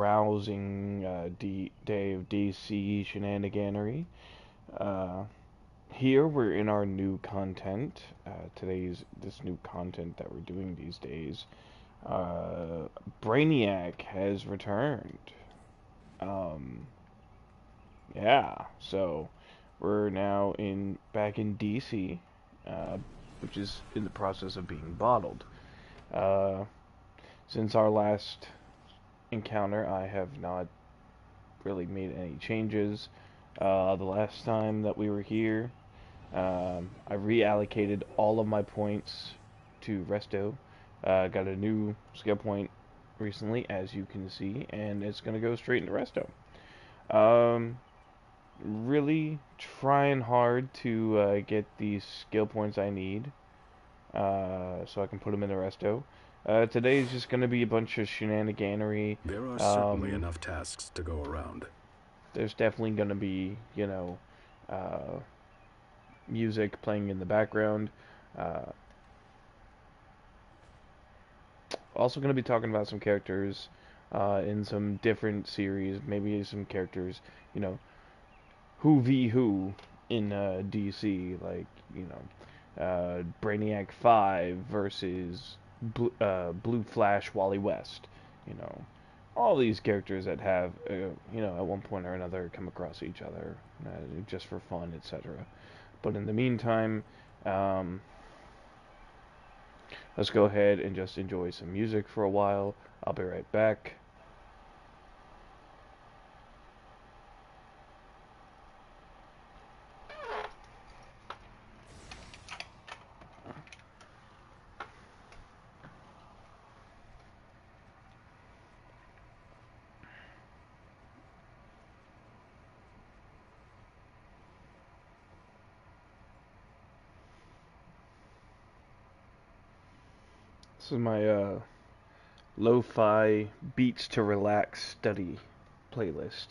rousing day of DC shenaniganery. Uh, Here we're in our new content. This new content that we're doing these days. Brainiac has returned. Um, yeah, so we're now in back in DC, uh, which is in the process of being bottled. Uh, since our last encounter, I have not really made any changes. The last time that we were here, I reallocated all of my points to Resto. Got a new skill point recently, as you can see, and it's going to go straight into Resto. Um, really trying hard to get these skill points I need so I can put them into Resto. Today is just going to be a bunch of shenaniganery. There are certainly enough tasks to go around. There's definitely going to be, uh, music playing in the background. Uh, Also going to be talking about some characters in some different series, maybe some characters, you know, who v who in DC, like, Brainiac 5 versus Blue Flash Wally West, you know, all these characters that have, at one point or another come across each other just for fun, etc. But in the meantime, um, let's go ahead and just enjoy some music for a while. I'll be right back. This is my lo-fi beats to relax study playlist.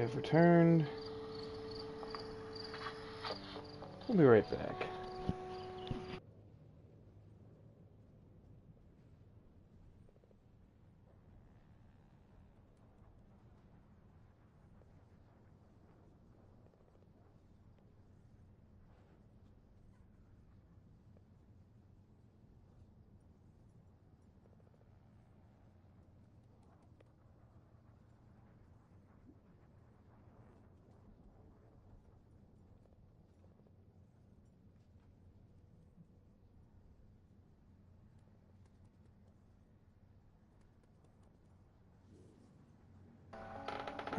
have returned. We'll be right back.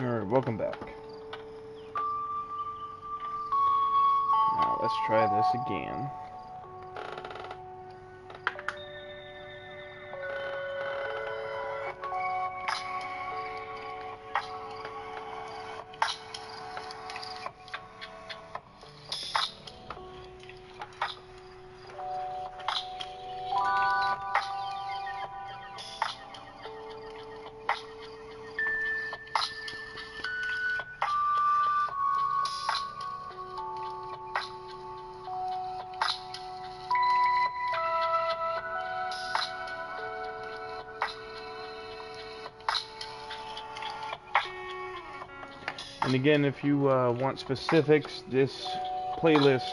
Alright, welcome back. Now let's try this again. And again, if you want specifics, this playlist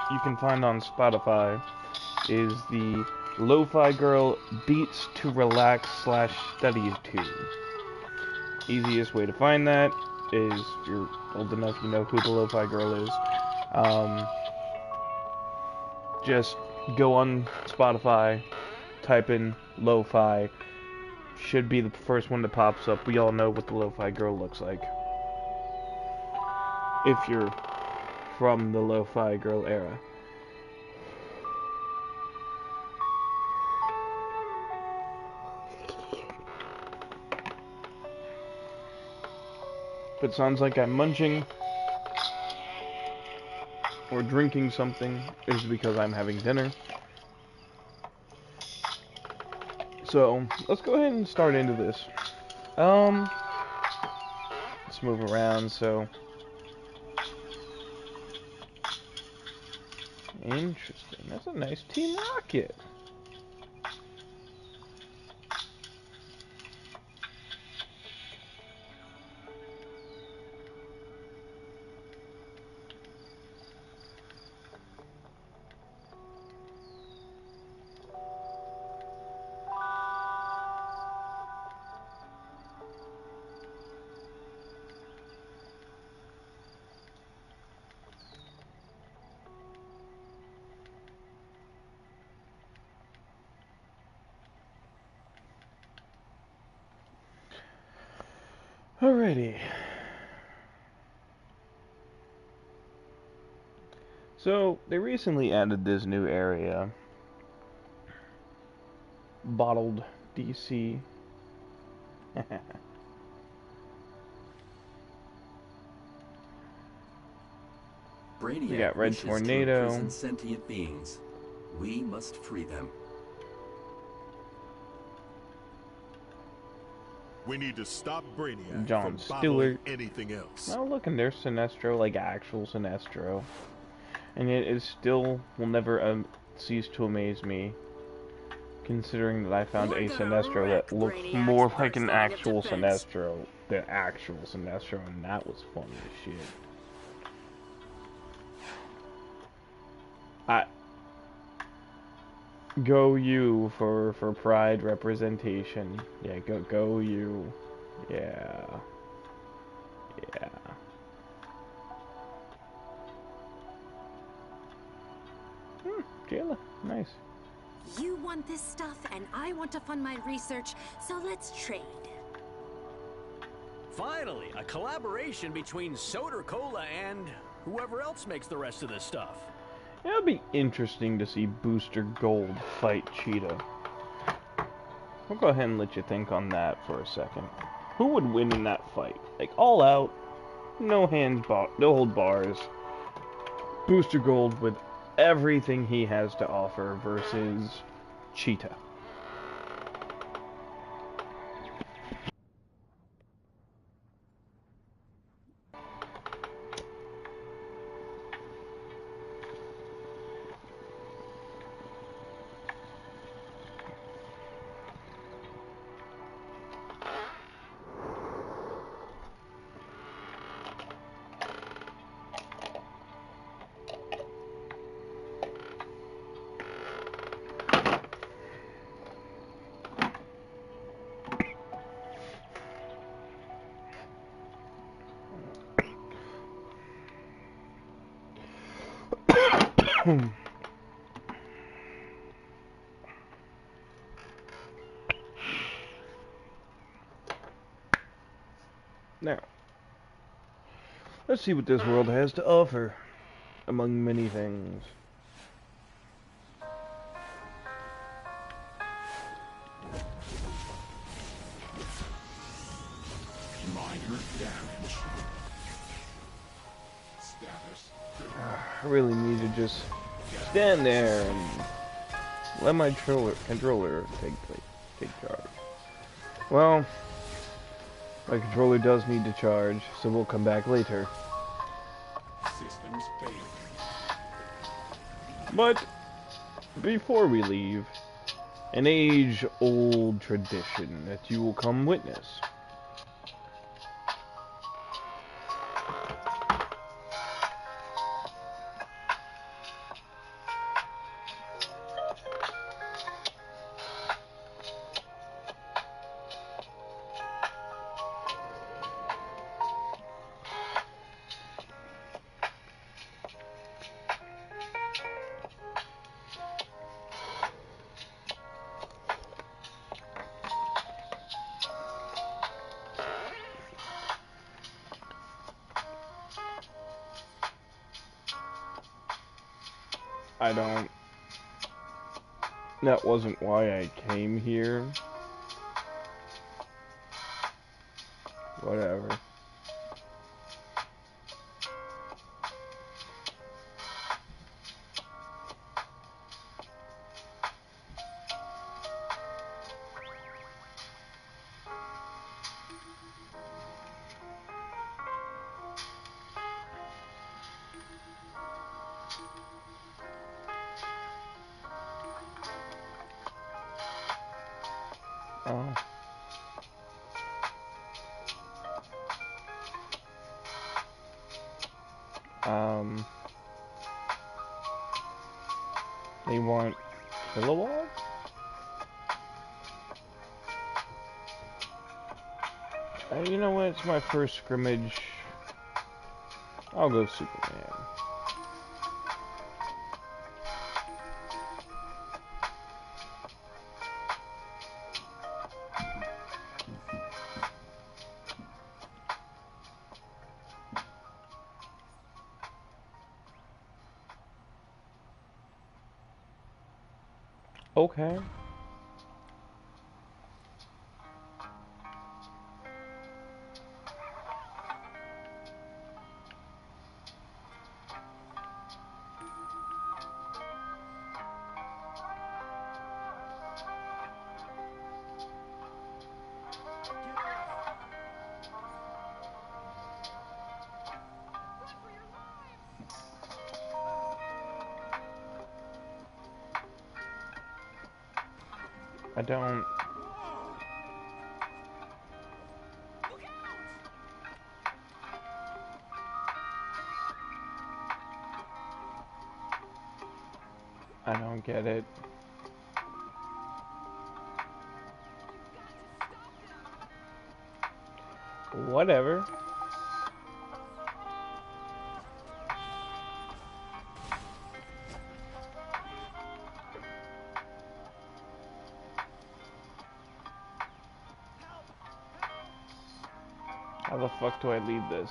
you can find on Spotify is the Lo-Fi Girl Beats to Relax / Study To. Easiest way to find that is, if you're old enough, you know who the Lo-Fi Girl is. Just go on Spotify, type in Lo-Fi. Should be the first one that pops up. We all know what the Lo-Fi Girl looks like. If you're from the Lo-Fi Girl era. If it sounds like I'm munching or drinking something, it's because I'm having dinner. So, let's go ahead and start into this. Let's move around, so... Interesting. That's a nice Team Rocket. Alrighty. So, they recently added this new area. Bottled DC. Brainiac We got Red wishes Tornado. to imprison sentient beings. We must free them. We need to stop Brainiac John from bottling Stewart. anything else. Oh, look, and there's Sinestro, like actual Sinestro. And it still will never cease to amaze me, considering that I found a Sinestro that looked more like an actual Sinestro than actual Sinestro, and that was funny as shit. Go you for pride representation. Yeah, go you. Yeah. Yeah. Jayla, nice. You want this stuff, and I want to fund my research, so let's trade. Finally, a collaboration between Soda Cola and whoever else makes the rest of this stuff. It'll be interesting to see Booster Gold fight Cheetah. I'll go ahead and let you think on that for a second. Who would win in that fight? Like, all out, no hold bars. Booster Gold with everything he has to offer versus Cheetah. Now, let's see what this world has to offer, among many things. Minor damage. Status. I really need to just stand there and let my controller take charge. Well, my controller does need to charge, so we'll come back later. Systems failing. But before we leave, an age-old tradition that you will come witness. That wasn't why I came here. Whatever. Oh. They want kilowatt? You know what? It's my first scrimmage. I'll go Superman. Okay. I don't... I don't get it. Whatever. How the fuck do I leave this?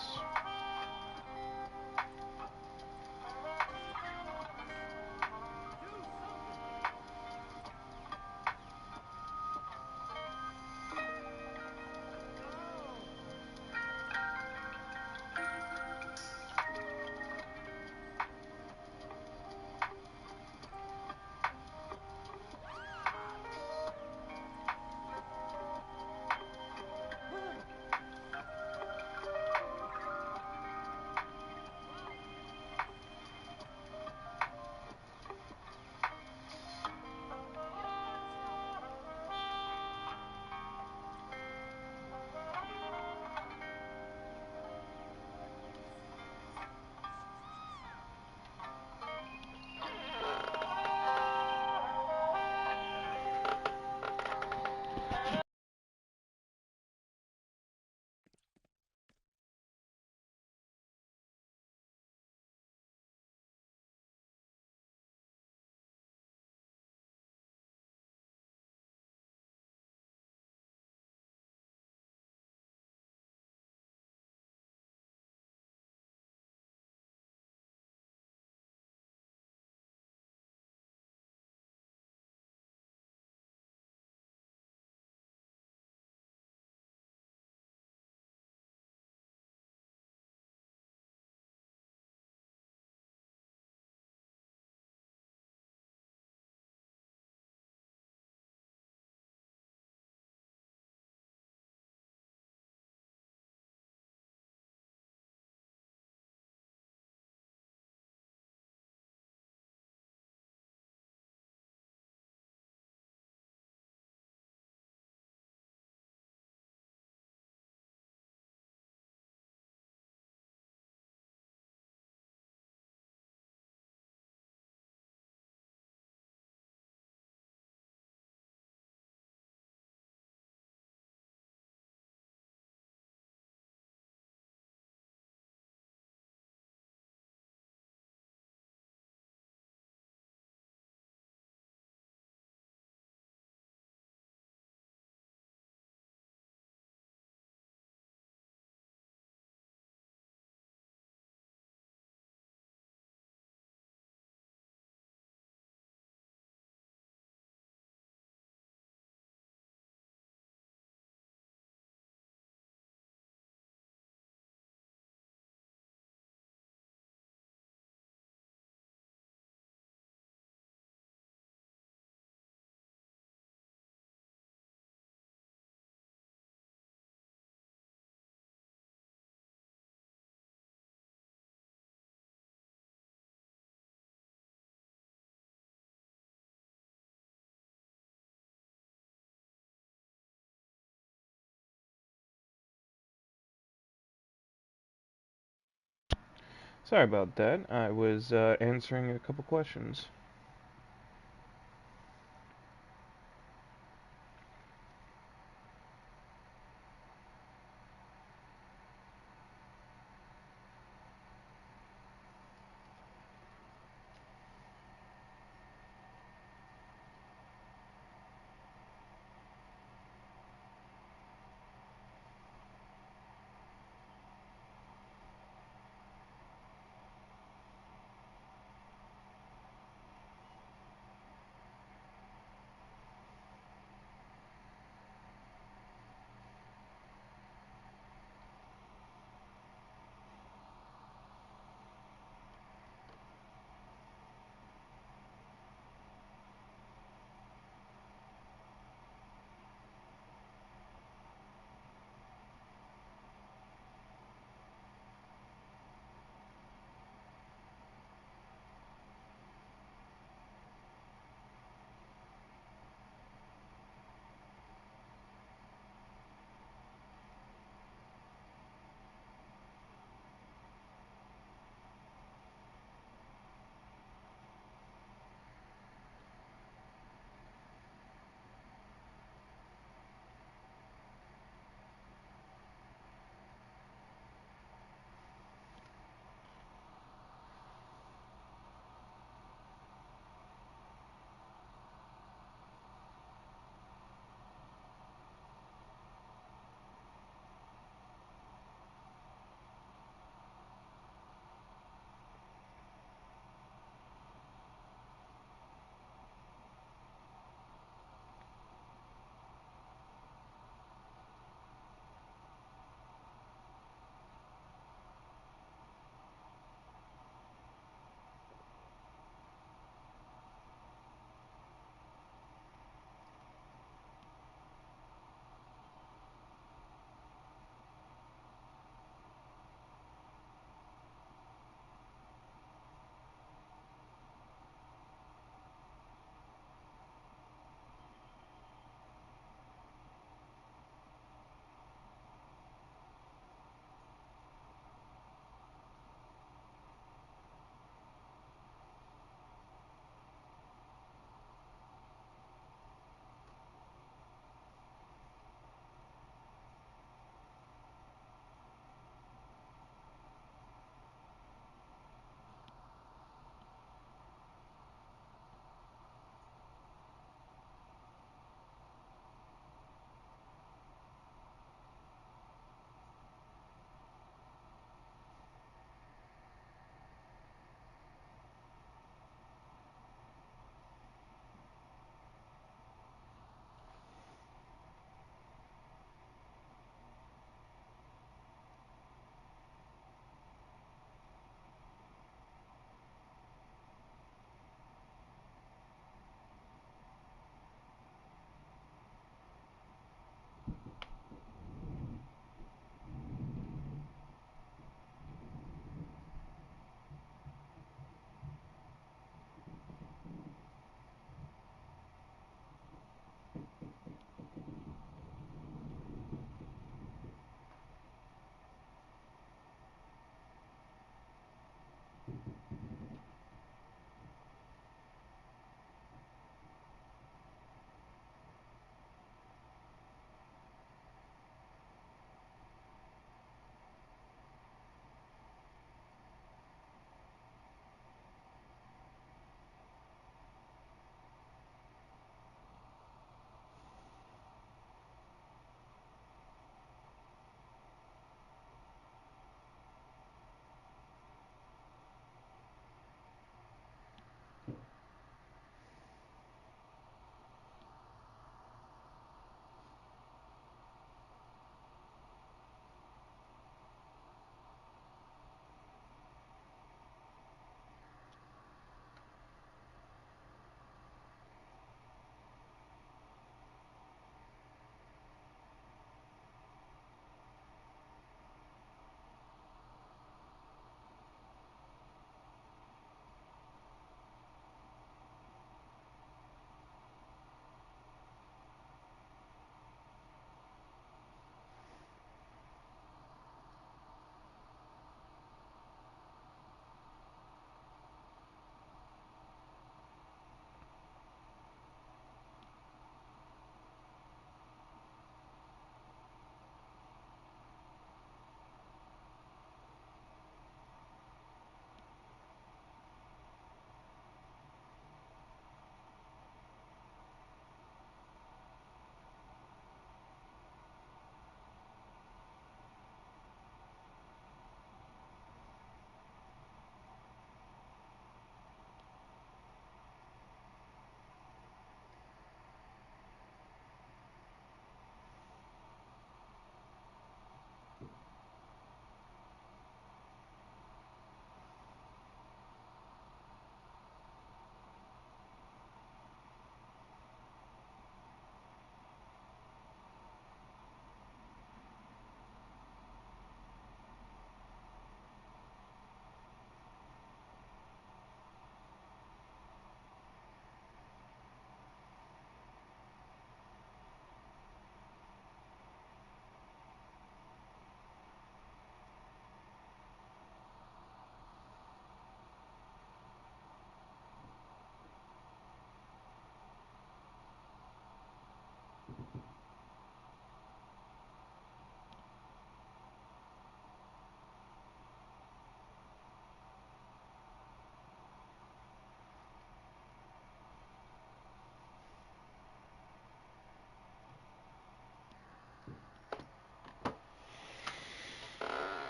Sorry about that. I was answering a couple questions.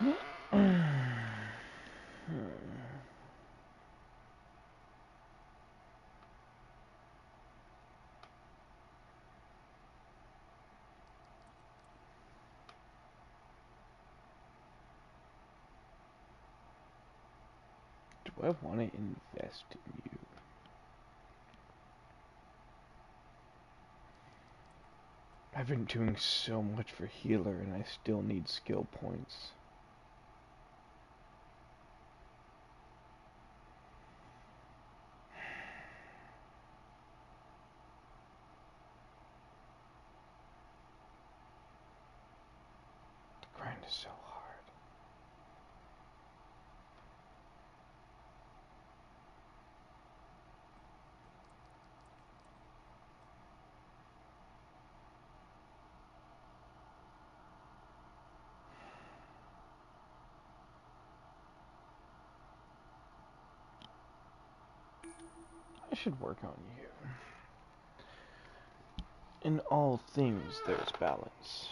Do I want to invest in you? I've been doing so much for healer and I still need skill points. The grind is so hard. I should work on you. In all things, there's balance.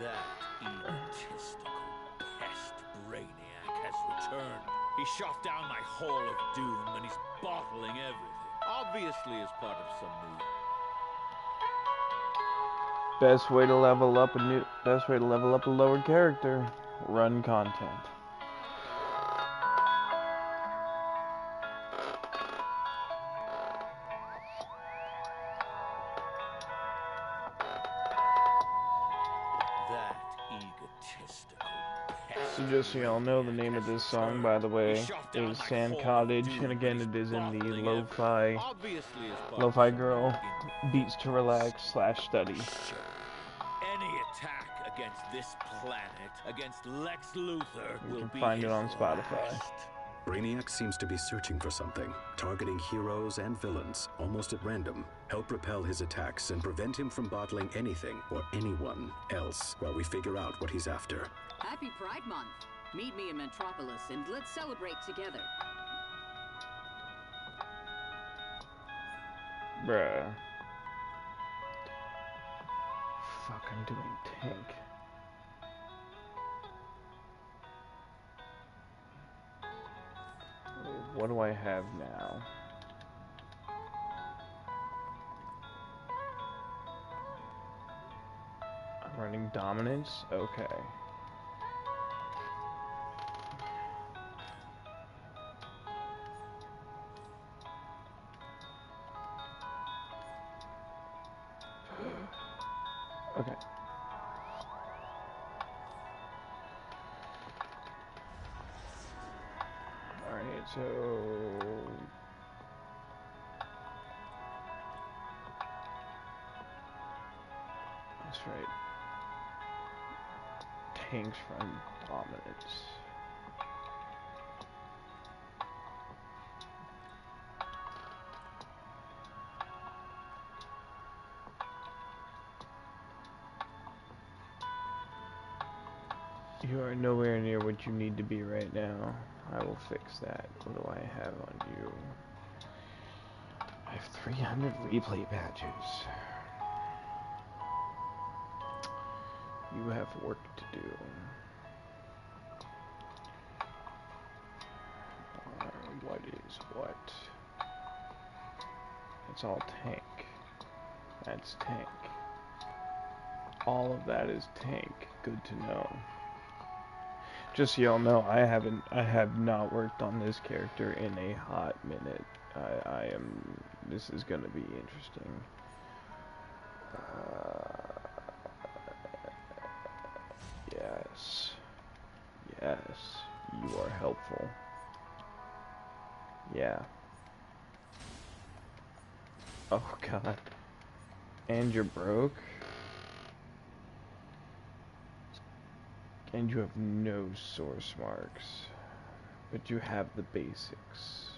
That egotistical pest Brainiac has returned. He shot down my Hall of Doom and he's bottling everything. Obviously as part of some new... Best way to level up a lower character. Run content. That egotistical pest. So just so y'all know, the name of this song, by the way, is Sand Cottage, and again it is in the lo-fi girl beats to relax / study. Any attack against this planet, against Lex Luthor, You will can be find it his on Spotify. last. Brainiac seems to be searching for something, targeting heroes and villains, almost at random. Help repel his attacks and prevent him from bottling anything or anyone else while we figure out what he's after. Happy Pride Month. Meet me in Metropolis and let's celebrate together. Bruh. Fuck, I'm doing tank. What do I have now? I'm running dominance? Okay. Okay. Alright, so... That's right. Tanks run dominance. You are nowhere near what you need to be right now. I will fix that. What do I have on you? I have 300 replay badges. You have work to do. What is what? It's all tank. That's tank. All of that is tank. Good to know. Just so y'all know, I have not worked on this character in a hot minute. This is gonna be interesting. Yes. Yes. You are helpful. Yeah. Oh god. And you're broke? And you have no source marks. But you have the basics.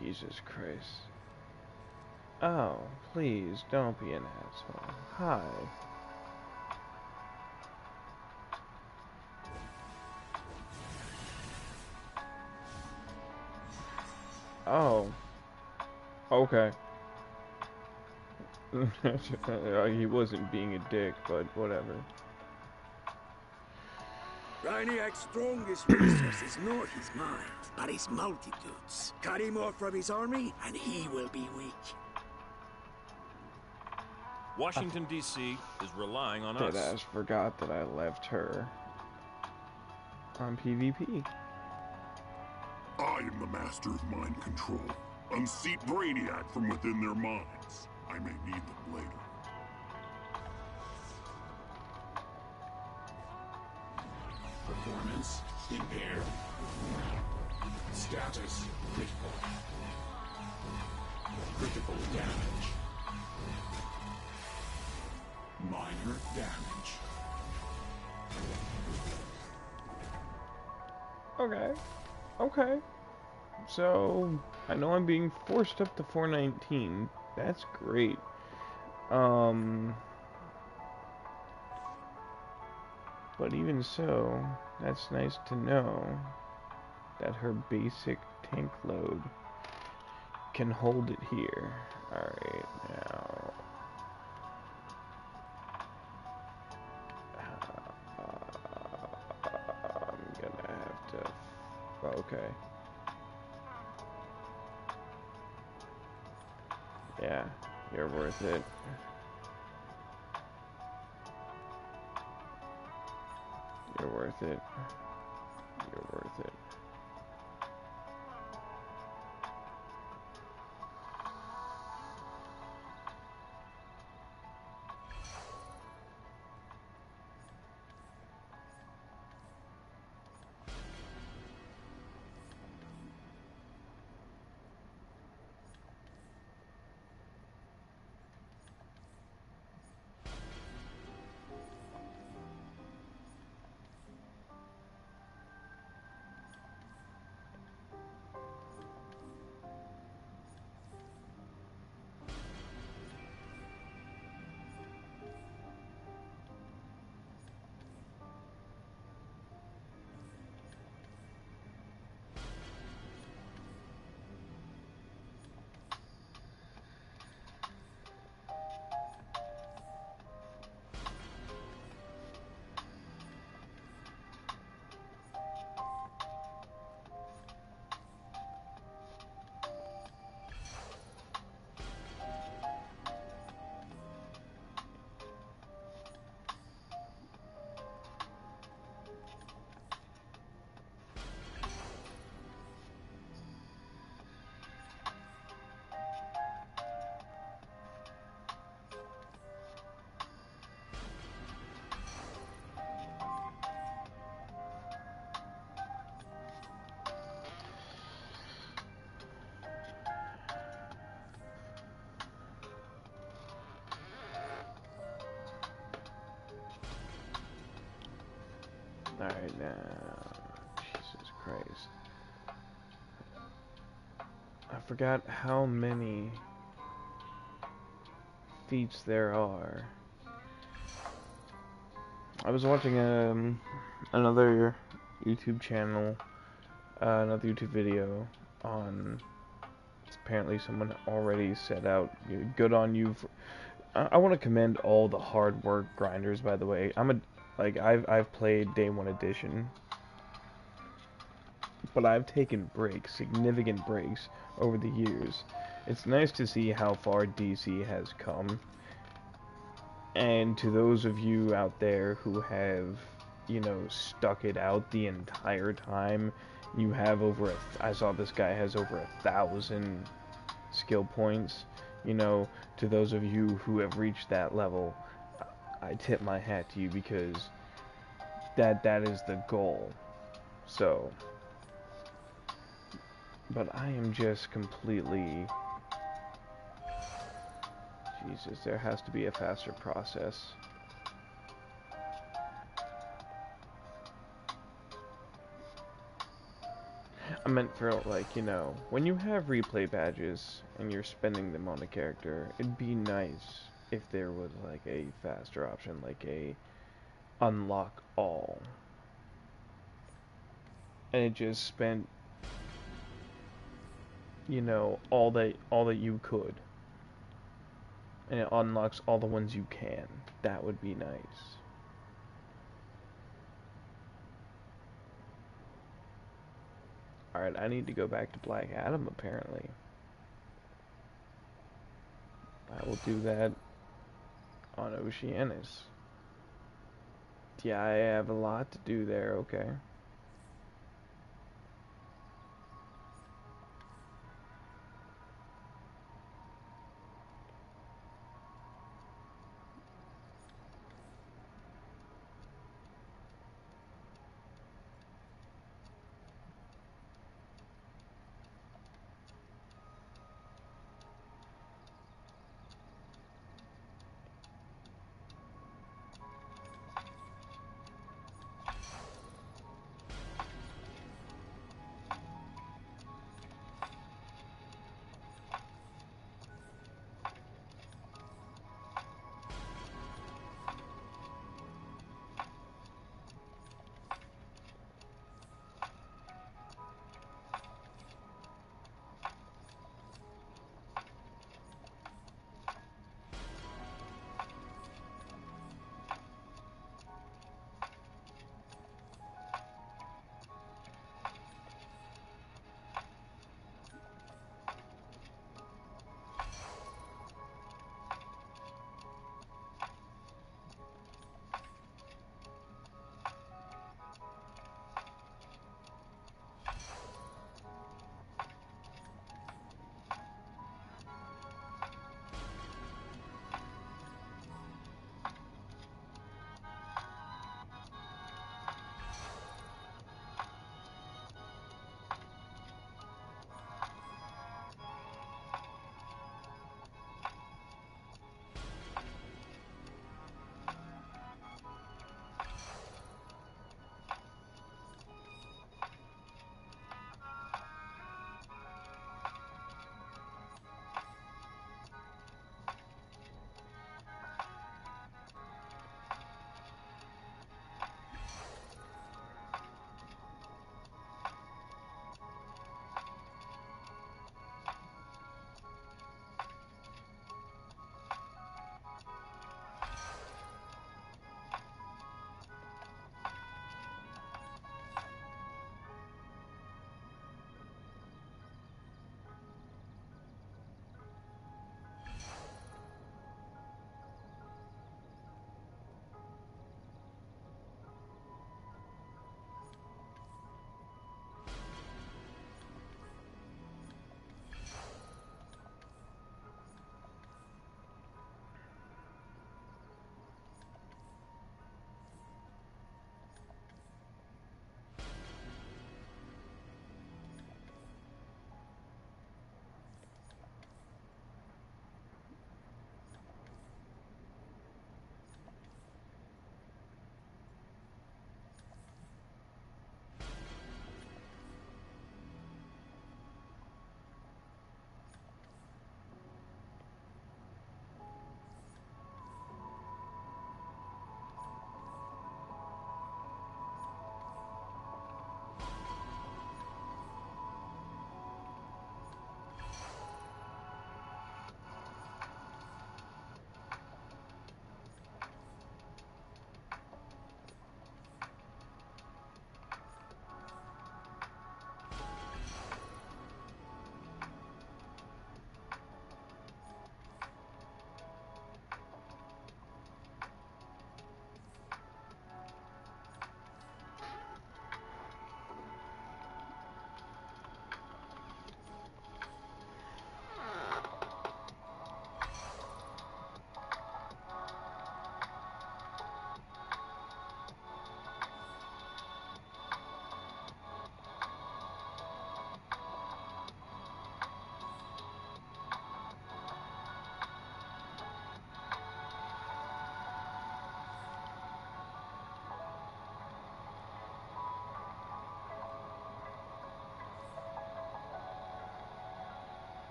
Jesus Christ. Oh, please, don't be an asshole. Hi. Oh. Okay. He wasn't being a dick, but whatever. Brainiac's strongest resource is not his mind, but his multitudes. Cut him off from his army, and he will be weak. Washington, D.C. is relying on us. Deadass forgot that I left her on PvP. I am the master of mind control. Unseat Brainiac from within their minds. I may need them later. Performance impaired. Status critical. Critical damage. Minor damage. Okay. Okay. So, I know I'm being forced up to 419. That's great. But even so, that's nice to know that her basic tank load can hold it here. Alright, now... I'm gonna have to... Okay. Yeah, you're worth it. You're worth it. You're worth it. Alright, now... Jesus Christ. I forgot how many feats there are. I was watching another YouTube channel, another YouTube video on... Apparently someone already set out. Good on you for... I want to commend all the hard work grinders, by the way. I've played Day 1 Edition, but I've taken breaks, significant breaks, over the years. It's nice to see how far DC has come, and to those of you out there who have, you know, stuck it out the entire time, you have over I saw this guy has over 1,000 skill points, you know, to those of you who have reached that level, I tip my hat to you, because that is the goal. So, but I am just completely... Jesus, there has to be a faster process. I meant for, like, you know, when you have replay badges and you're spending them on a character, it'd be nice if there was, like, a faster option, like a unlock all. And it just spent, you know, all that you could. And it unlocks all the ones you can. That would be nice. Alright, I need to go back to Black Adam, apparently. I will do that on Oceanus. Yeah, I have a lot to do there, okay.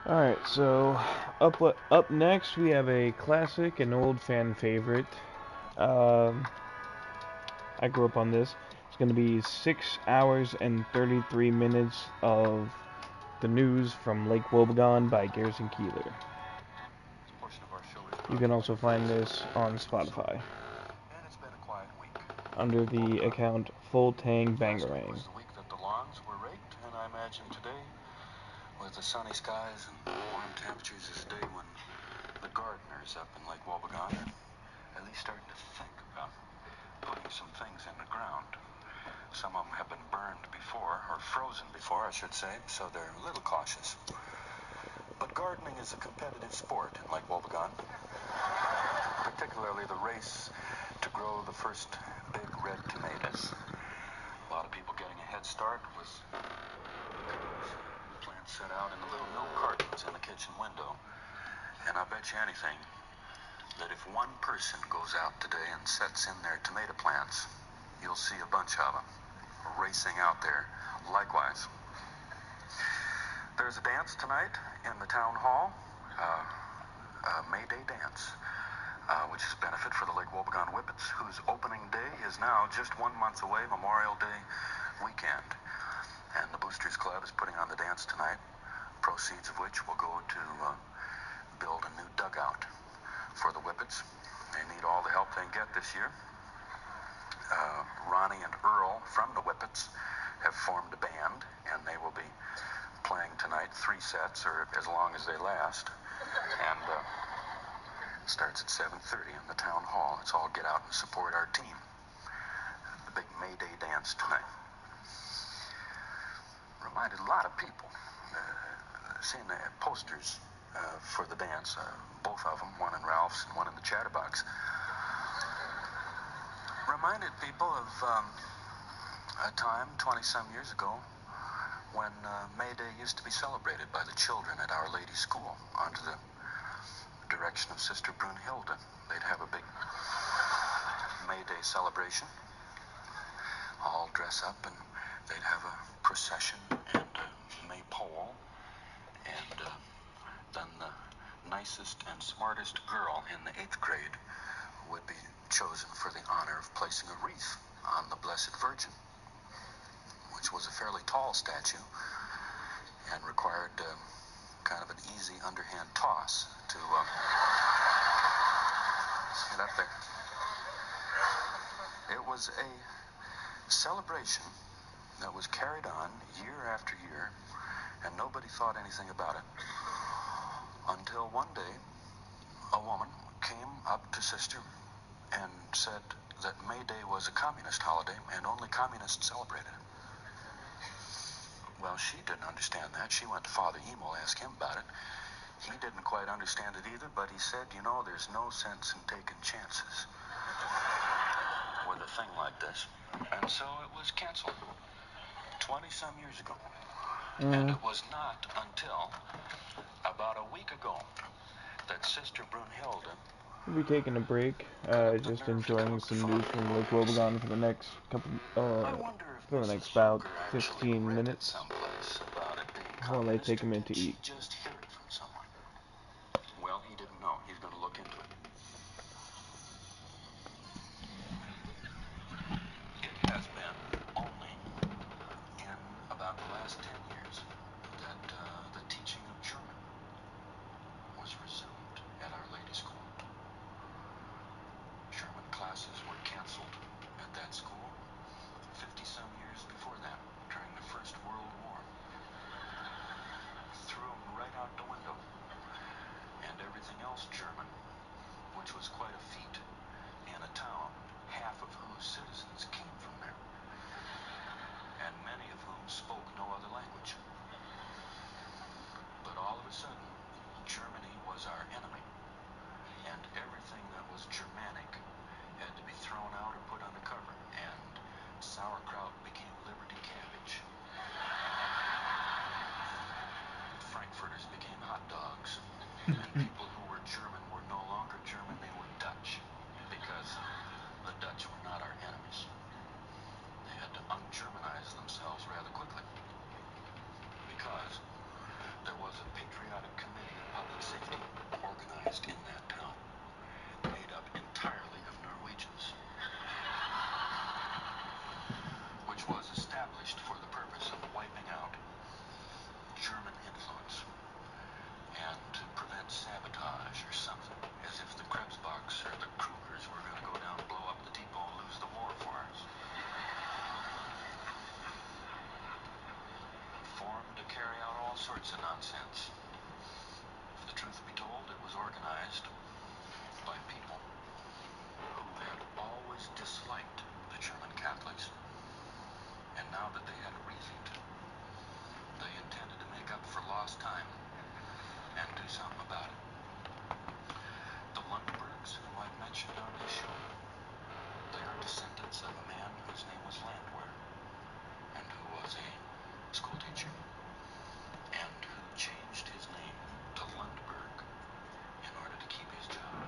Alright, so up next we have a classic, an old fan favorite. I grew up on this. It's going to be 6 hours and 33 minutes of the news from Lake Wobegon by Garrison Keillor. You can also find this on Spotify under the account Full Tang Bangarang. The week that the lawns were raked, and I imagine today, with the sunny skies and warm temperatures, is the day when the gardeners up in Lake Wobegon are at least starting to think about putting some things in the ground. Some of them have been burned before, or frozen before, I should say, so they're a little cautious. But gardening is a competitive sport in Lake Wobegon, particularly the race to grow the first big red tomatoes. A lot of people getting a head start with plants set out in the little milk cartons in the kitchen window. And I bet you anything that if one person goes out today and sets in their tomato plants, you'll see a bunch of them racing out there likewise. There's a dance tonight in the town hall, a May Day dance, which is a benefit for the Lake Wobegon Whippets, whose opening day is now just 1 month away, Memorial Day weekend. And the Boosters Club is putting on the dance tonight, proceeds of which will go to build a new dugout for the Whippets. They need all the help they can get this year. Ronnie and Earl from the Whippets have formed a band, and they will be playing tonight 3 sets, or as long as they last. And starts at 7:30 in the town hall. Let's all get out and support our team. The big May Day dance tonight. Reminded a lot of people. Seeing the posters for the dance, both of them, one in Ralph's and one in the Chatterbox. Reminded people of a time 20-some years ago when May Day used to be celebrated by the children at Our Lady School under the direction of Sister Brunhilde. They'd have a big May Day celebration, all dress up, and they'd have a procession and a maypole, and then the nicest and smartest girl in the 8th grade would be chosen for the honor of placing a wreath on the Blessed Virgin, which was a fairly tall statue and required kind of an easy underhand toss to get up there. It was a celebration that was carried on year after year, and nobody thought anything about it until one day a woman came up to Sister and said that May Day was a communist holiday and only communists celebrated it. Well, she didn't understand that. She went to Father Emo, asked him about it. He didn't quite understand it either, but he said, you know, there's no sense in taking chances with a thing like this. And so it was canceled 20-some years ago. And it was not until about a week ago that Sister Brunhilde... We'll be taking a break, just enjoying some news from Lake Wobegon for the next couple, for the next about 15 minutes, while they take a minute to eat. Just hear it from someone. Well, he didn't know. He's going to look into it. It has been only in about the last 10 years that the teaching of German was resumed at Our Lady School. German classes were canceled at that school 50-some years before that, during the First World War. Threw them right out the window. And everything else German, which was quite a feat in a town, half of whose citizens came from there, and many of whom spoke no other language. But all of a sudden, Germany was our enemy, and everything that was Germanic had to be thrown out or put under cover, and sauerkraut became Liberty cabbage. Frankfurters became hot dogs, and people who were German were no longer German, they were Dutch, because the Dutch were not our enemies. They had to un-Germanize themselves rather quickly, because there was a patriotic sorts of nonsense. If the truth be told, it was organized by people who had always disliked the German Catholics, and now that they had a reason to, they intended to make up for lost time and do something about it. The Lundbergs, who I've mentioned on this show, they are descendants of a man whose name was Landwehr, and who was a schoolteacher, and who changed his name to Lundberg in order to keep his job,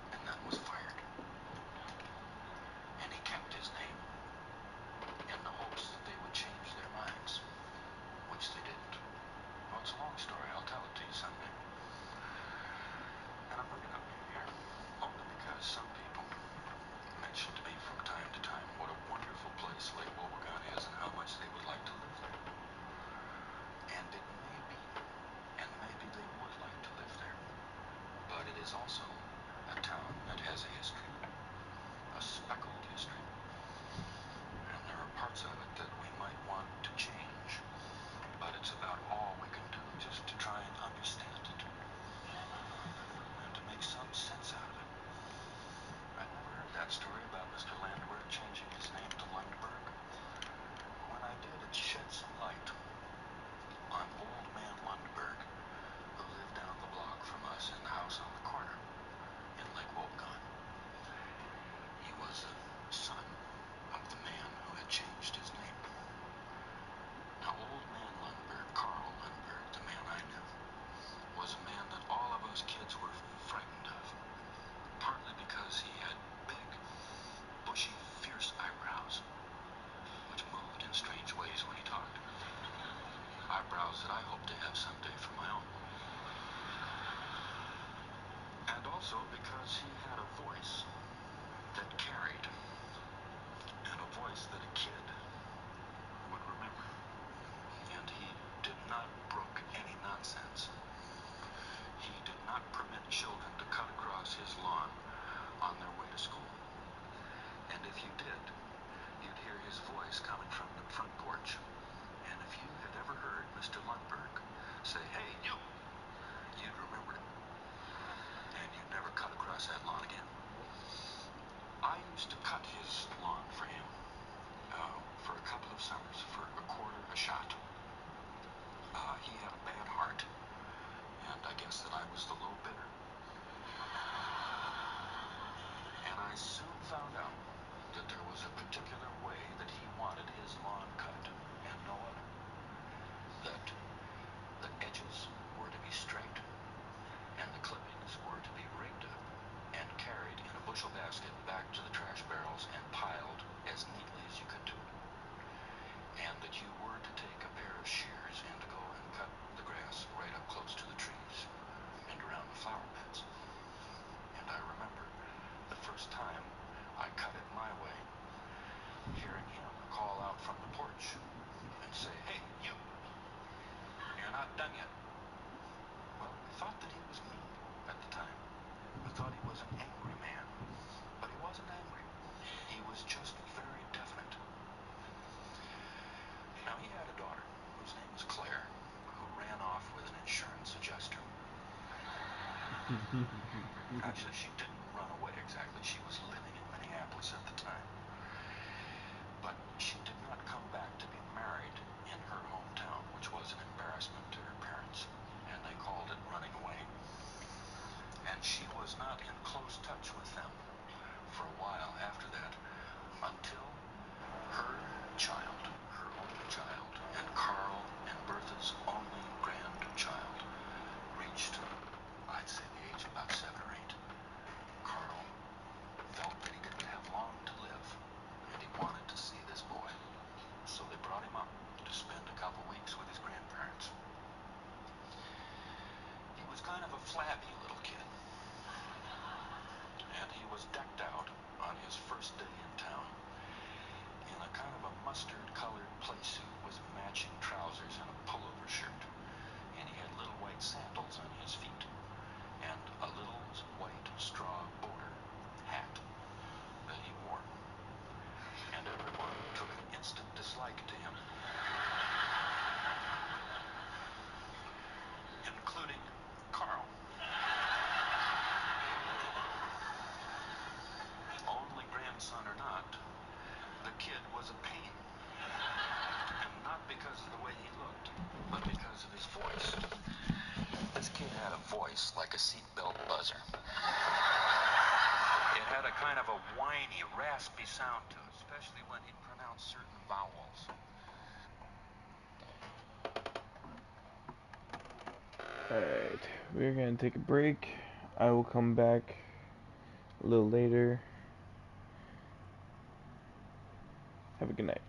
and then was fired. And he kept his name in the hopes that they would change their minds, which they didn't. Well, it's a long story. I'll tell it to you someday. And I'm bringing it up here only because some people mention to me from time to time what a wonderful place Lake Wobegon is and how much they would like to live there. And it may be, and maybe they would like to live there, but it is also a town that has a history, a speckled history, and there are parts of it that we might want to change, but it's about all we can do just to try and understand it and to make some sense out of it. I'd never heard that story about Mr. Landwehr changing his name to Lundberg. When I did, it shed some light on old man Lundberg, who lived down the block from us in the house on the corner in Lake Wobegon. He was a son of the man who had changed his name. Now, old man Lundberg, Carl Lundberg, the man I knew, was a man that all of us kids were frightened of, partly because he had big, bushy, fierce eyebrows, which moved in strange ways when he talked. Eyebrows that I hope to have someday for my own. And also because he had a voice that carried, and a voice that a kid would remember. And he did not brook any nonsense. He did not permit children to cut across his lawn on their way to school. And if you did, you'd hear his voice coming from the front porch. And if you had ever heard Mr. Lundberg say, "Hey, you," you'd remember it. And you'd never cut across that lawn again. I used to cut his lawn for him for a couple of summers for a quarter a shot. He had a bad heart, and I guess that I was the low bidder. And I soon found out that there was a particular way that he wanted his lawn cut, and no other. That the edges were to be straight, and the clippings were to be rigged up and carried in a bushel basket back to the trash barrels and piled as neatly as you could do it. And that you were to take a pair of shears and to go and cut the grass right up close to the trees and around the flower beds. And I remember the first time I cut it my way, hearing him call out from the porch and say, "Hey, you, you're not done yet." Well, I thought that he was mean at the time. I thought he was an angry man, but he wasn't angry. He was just very definite. Now, he had a daughter whose name was Claire, who ran off with an insurance adjuster. Actually, she didn't run away exactly. She was living in Minneapolis at the time. But she did not come back to be married in her hometown, which was an embarrassment to her parents, and they called it running away. And she was not in close touch with them for a while after that, until her child, her only child, and Carl and Bertha's only grandchild reached, I'd say, the age of about 7 or 8. Carl felt that he didn't have long to live, and he wanted to see this boy. So they brought him up to spend a couple weeks with his grandparents. He was kind of a flabby little kid, and he was decked out on his first day in town in a kind of a mustard-colored playsuit with matching trousers and a pullover shirt. And he had little white sandals on his feet and a little white straw border hat that he wore. And everyone took an instant dislike to him. voice like a seatbelt buzzer. It had a kind of a whiny, raspy sound to it, especially when he pronounced certain vowels. Alright, we're gonna take a break. I will come back a little later. Have a good night.